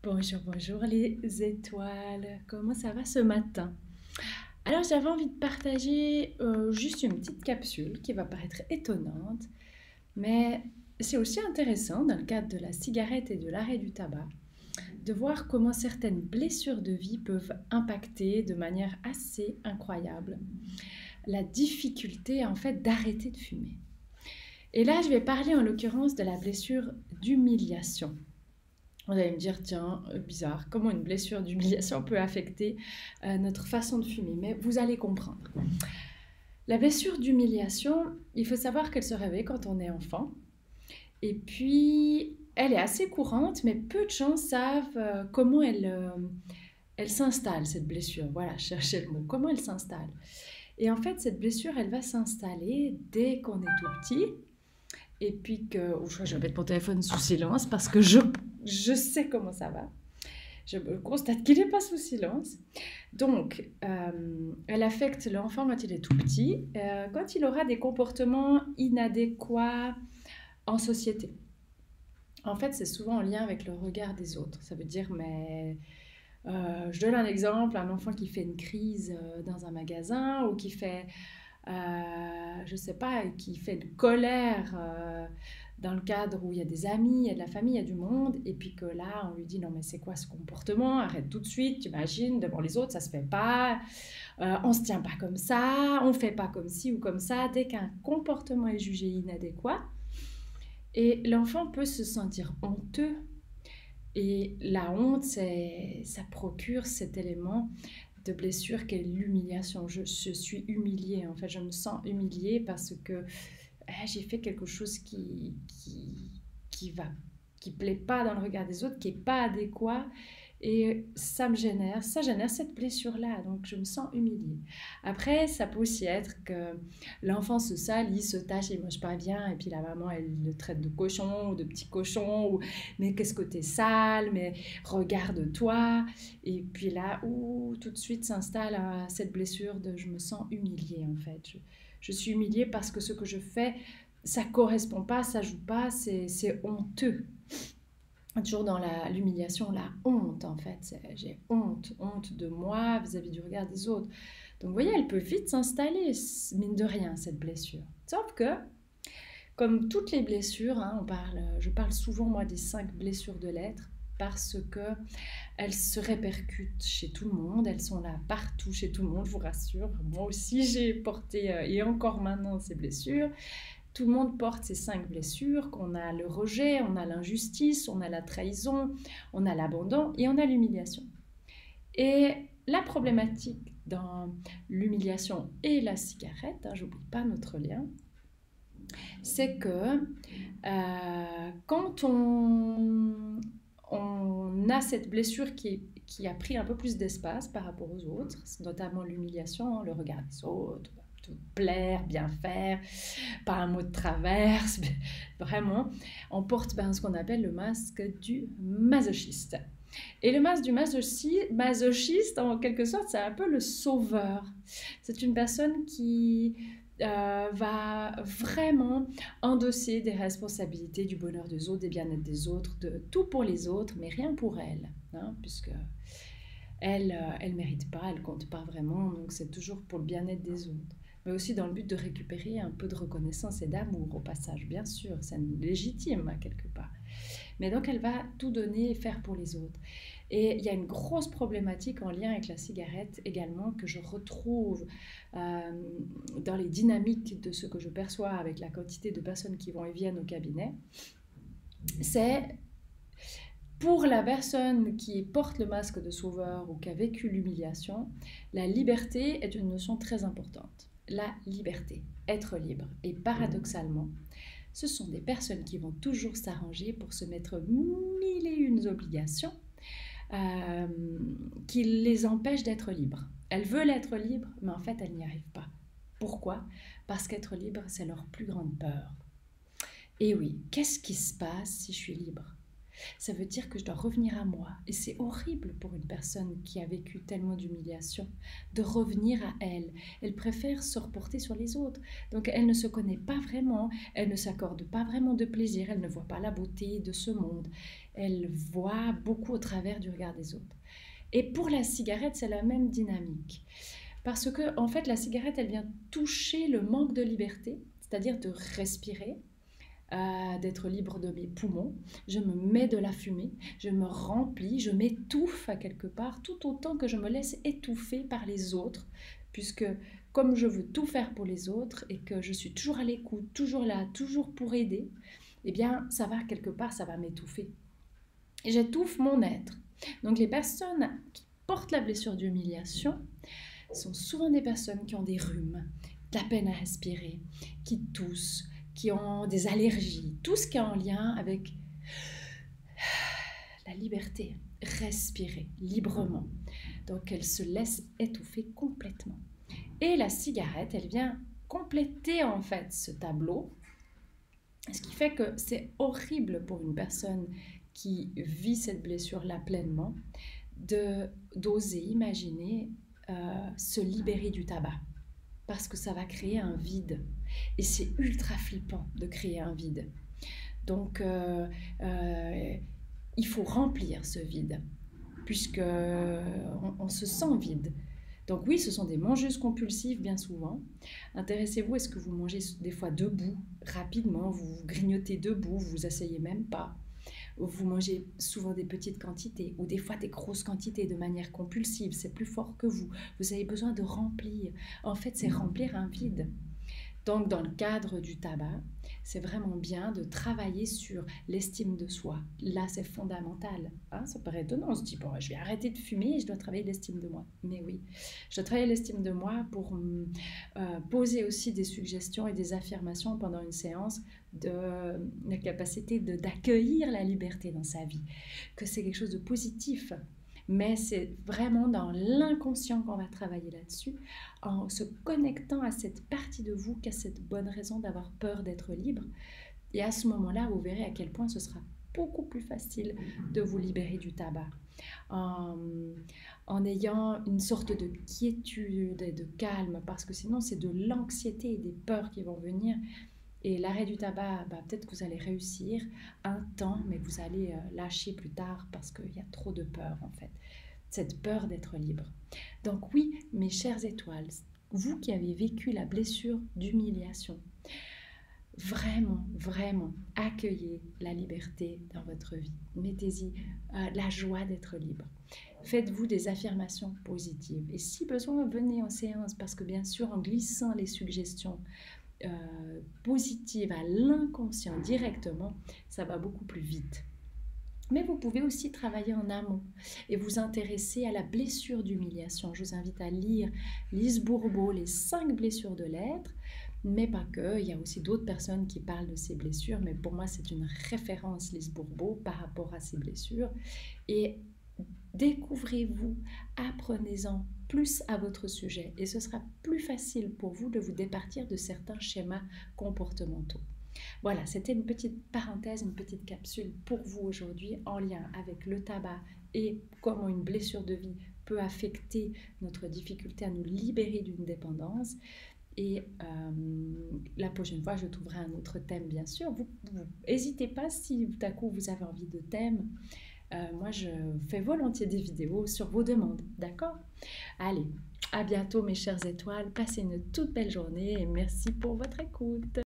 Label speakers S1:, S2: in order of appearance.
S1: Bonjour, bonjour les étoiles. Comment ça va ce matin? Alors j'avais envie de partager juste une petite capsule qui va paraître étonnante, mais c'est aussi intéressant dans le cadre de la cigarette et de l'arrêt du tabac de voir comment certaines blessures de vie peuvent impacter de manière assez incroyable la difficulté en fait d'arrêter de fumer. Et là je vais parler en l'occurrence de la blessure d'humiliation. Vous allez me dire, tiens, bizarre, comment une blessure d'humiliation peut affecter notre façon de fumer, mais vous allez comprendre. La blessure d'humiliation, il faut savoir qu'elle se réveille quand on est enfant, et puis elle est assez courante, mais peu de gens savent comment elle s'installe, cette blessure. Voilà, cherchez le mot, comment elle s'installe. Et en fait, cette blessure, elle va s'installer dès qu'on est tout petit, et puis que... Oh, je vais mettre mon téléphone sous silence parce que je sais comment ça va. Je constate qu'il n'est pas sous silence. Donc, elle affecte l'enfant quand il est tout petit, quand il aura des comportements inadéquats en société. En fait, c'est souvent en lien avec le regard des autres. Ça veut dire, mais je donne un exemple, un enfant qui fait une crise dans un magasin ou qui fait je sais pas, qui fait de colère dans le cadre où il y a des amis, il y a de la famille, il y a du monde, et puis que là, on lui dit non mais c'est quoi ce comportement? Arrête tout de suite, tu imagines, devant les autres, ça se fait pas, on se tient pas comme ça, on fait pas comme ci ou comme ça, dès qu'un comportement est jugé inadéquat, et l'enfant peut se sentir honteux, et la honte, ça procure cet élément de blessure qu'est l'humiliation. Je suis humiliée, en fait, je me sens humiliée parce que j'ai fait quelque chose qui va, qui plaît pas dans le regard des autres, qui est pas adéquat, et ça génère cette blessure-là, donc je me sens humiliée. Après, ça peut aussi être que l'enfant se salit, se tâche, il mange pas bien, et puis la maman, elle le traite de cochon, ou de petit cochon, ou mais qu'est-ce que t'es sale, mais regarde-toi, et puis là, tout de suite s'installe cette blessure de je me sens humiliée en fait. Je suis humiliée parce que ce que je fais, ça correspond pas, ça joue pas, c'est honteux. Toujours dans l'humiliation, la honte en fait. J'ai honte de moi vis-à-vis du regard des autres. Donc vous voyez, elle peut vite s'installer, mine de rien, cette blessure. Sauf que, comme toutes les blessures, hein, je parle souvent moi des 5 blessures de l'être, parce que elles se répercutent chez tout le monde, elles sont là partout chez tout le monde, je vous rassure. Moi aussi j'ai porté, et encore maintenant, ces blessures. Tout le monde porte ces 5 blessures, qu'on a le rejet, on a l'injustice, on a la trahison, on a l'abandon et on a l'humiliation. Et la problématique dans l'humiliation et la cigarette, hein, j'oublie pas notre lien, c'est que quand on a cette blessure qui a pris un peu plus d'espace par rapport aux autres, notamment l'humiliation, hein, le regard des autres, tout plaire, bien faire, pas un mot de traverse, vraiment, on porte ce qu'on appelle le masque du masochiste. Et le masque du masochiste, en quelque sorte, c'est un peu le sauveur. C'est une personne qui va vraiment endosser des responsabilités du bonheur des autres, des bien-être des autres, de tout pour les autres, mais rien pour elle, hein, puisque elle mérite pas, elle compte pas vraiment, donc c'est toujours pour le bien-être des autres. Mais aussi dans le but de récupérer un peu de reconnaissance et d'amour au passage, bien sûr, c'est légitime quelque part. Mais donc elle va tout donner et faire pour les autres. Et il y a une grosse problématique en lien avec la cigarette également que je retrouve dans les dynamiques de ce que je perçois avec la quantité de personnes qui vont et viennent au cabinet. C'est pour la personne qui porte le masque de sauveur ou qui a vécu l'humiliation, la liberté est une notion très importante. La liberté, être libre. Et paradoxalement, ce sont des personnes qui vont toujours s'arranger pour se mettre mille et une obligations euh, qui les empêchent d'être libres. Elles veulent être libres, mais en fait, elles n'y arrivent pas. Pourquoi? Parce qu'être libre, c'est leur plus grande peur. Et oui, qu'est-ce qui se passe si je suis libre? Ça veut dire que je dois revenir à moi. Et c'est horrible pour une personne qui a vécu tellement d'humiliation de revenir à elle. Elle préfère se reporter sur les autres. Donc elle ne se connaît pas vraiment, elle ne s'accorde pas vraiment de plaisir, elle ne voit pas la beauté de ce monde. Elle voit beaucoup au travers du regard des autres. Et pour la cigarette, c'est la même dynamique. Parce que, en fait, la cigarette, elle vient toucher le manque de liberté, c'est-à-dire de respirer, d'être libre de mes poumons. Je me mets de la fumée, je me remplis, je m'étouffe à quelque part, tout autant que je me laisse étouffer par les autres, puisque comme je veux tout faire pour les autres et que je suis toujours à l'écoute, toujours là, toujours pour aider, eh bien, ça va quelque part, ça va m'étouffer. Et j'étouffe mon être. Donc les personnes qui portent la blessure d'humiliation sont souvent des personnes qui ont des rhumes, de la peine à respirer, qui toussent, qui ont des allergies, tout ce qui est en lien avec la liberté, respirer librement. Donc elles se laissent étouffer complètement. Et la cigarette, elle vient compléter en fait ce tableau, ce qui fait que c'est horrible pour une personne qui vit cette blessure-là pleinement d'oser imaginer se libérer du tabac, parce que ça va créer un vide. Et c'est ultra flippant de créer un vide. Donc, il faut remplir ce vide, puisque on se sent vide. Donc oui, ce sont des mangeuses compulsives bien souvent. Intéressez-vous, est-ce que vous mangez des fois debout, rapidement, vous grignotez debout, vous vous asseyez même pas. Vous mangez souvent des petites quantités ou des fois des grosses quantités de manière compulsive, c'est plus fort que vous. Vous avez besoin de remplir. En fait, c'est remplir un vide. Donc, dans le cadre du tabac, c'est vraiment bien de travailler sur l'estime de soi. Là, c'est fondamental. Hein, ça paraît étonnant. On se dit, bon, je vais arrêter de fumer et je dois travailler l'estime de moi. Mais oui, je dois travailler l'estime de moi pour poser aussi des suggestions et des affirmations pendant une séance de la capacité d'accueillir la liberté dans sa vie, que c'est quelque chose de positif. Mais c'est vraiment dans l'inconscient qu'on va travailler là-dessus, en se connectant à cette partie de vous qui a cette bonne raison d'avoir peur d'être libre. Et à ce moment-là, vous verrez à quel point ce sera beaucoup plus facile de vous libérer du tabac. En ayant une sorte de quiétude et de calme, parce que sinon c'est de l'anxiété et des peurs qui vont venir. Et l'arrêt du tabac, peut-être que vous allez réussir un temps, mais vous allez lâcher plus tard parce qu'il y a trop de peur en fait. Cette peur d'être libre. Donc oui, mes chères étoiles, vous qui avez vécu la blessure d'humiliation, vraiment, vraiment, accueillez la liberté dans votre vie. Mettez-y la joie d'être libre. Faites-vous des affirmations positives. Et si besoin, venez en séance parce que bien sûr, en glissant les suggestions positive à l'inconscient directement, ça va beaucoup plus vite. Mais vous pouvez aussi travailler en amont et vous intéresser à la blessure d'humiliation. Je vous invite à lire Lise Bourbeau, Les 5 blessures de l'être, mais pas que. Il y a aussi d'autres personnes qui parlent de ces blessures, mais pour moi, c'est une référence, Lise Bourbeau, par rapport à ces blessures. Et découvrez-vous, apprenez-en plus à votre sujet et ce sera plus facile pour vous de vous départir de certains schémas comportementaux. Voilà, c'était une petite parenthèse, une petite capsule pour vous aujourd'hui en lien avec le tabac et comment une blessure de vie peut affecter notre difficulté à nous libérer d'une dépendance. Et la prochaine fois, je trouverai un autre thème, bien sûr. Vous n'hésitez pas si tout à coup vous avez envie de thème. Moi, je fais volontiers des vidéos sur vos demandes, d'accord? Allez, à bientôt mes chères étoiles, passez une toute belle journée et merci pour votre écoute.